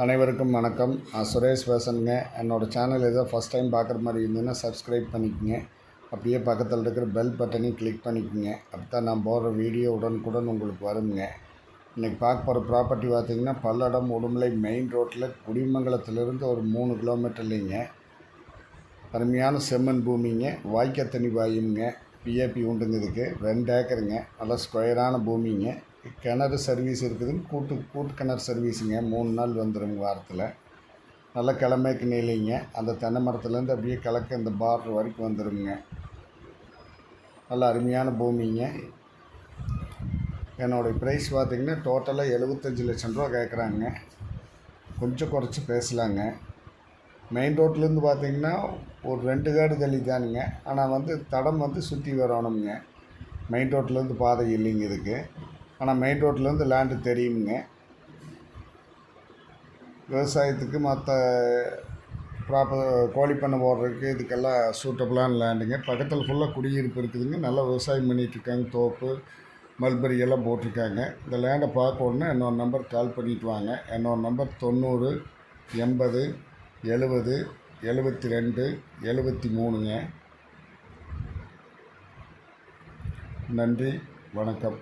அனைவருக்கும் வணக்கம். நான் சுரேஷ் பேசுகிறேங்க. என்னோடய சேனல் ஏதோ ஃபஸ்ட் டைம் பார்க்குற மாதிரி இருந்ததுன்னா சப்ஸ்கிரைப் பண்ணிக்கோங்க. அப்படியே பக்கத்தில் இருக்கிற பெல் பட்டனையும் கிளிக் பண்ணிக்கோங்க. அப்போ தான் நான் போடுற வீடியோ உடனுக்குடன் உங்களுக்கு வருங்க. இன்றைக்கி பார்க்க போகிற ப்ராப்பர்ட்டி பார்த்திங்கன்னா பல்லடம் உடுமலை மெயின் ரோட்டில் குடிமங்கலத்திலேருந்து ஒரு 3 கிலோமீட்டர்லேங்க. அருமையான செம்மண் பூமிங்க, வாய்க்காத்தண்ணி வாயுங்க, பிஏபி உண்டுங்க. இதுக்கு 2 ஏக்கருங்க. நல்லா ஸ்கொயரான பூமிங்க. கிணறு சர்வீஸ் இருக்குதுங்க. கூட்டு கிணறு சர்வீஸுங்க. 3 நாள் வந்துடுங்க வாரத்தில். நல்லா கிழமைக்கு நீளிங்க. அந்த தென்னை மரத்துலேருந்து அப்படியே கிழக்க இந்த பார்டர் வரைக்கும் வந்துடுங்க. நல்ல அருமையான பூமிங்க. என்னோடய ப்ரைஸ் பார்த்திங்கன்னா டோட்டலாக 75 லட்சம் ரூபா கேட்குறாங்க. கொஞ்சம் குறைச்சி பேசலாங்க. மெயின் ரோட்லேருந்து பார்த்திங்கன்னா ஒரு 2 காடு தள்ளி தானுங்க. ஆனால் தடம் சுற்றி வரணுங்க. மெயின் ரோட்லேருந்து பாதை இல்லைங்க இதுக்கு. ஆனால் மெயின் ரோட்லேருந்து லேண்டு தெரியுங்க. விவசாயத்துக்கு மற்ற கோழி பண்ணை போடுறதுக்கு இதுக்கெல்லாம் சூட்டபுளான லேண்டுங்க. பக்கத்தில் ஃபுல்லாக குடியிருப்பு இருக்குதுங்க. நல்லா விவசாயம் பண்ணிகிட்ருக்காங்க. தோப்பு மல்பெரி எல்லாம் போட்டிருக்காங்க. இந்த லேண்டை பார்க்கணுன்னா என்னோட நம்பர் கால் பண்ணிவிட்டு வாங்க. என்னோட நம்பர் 90 80 70 72 73ங்க. நன்றி, வணக்கம்.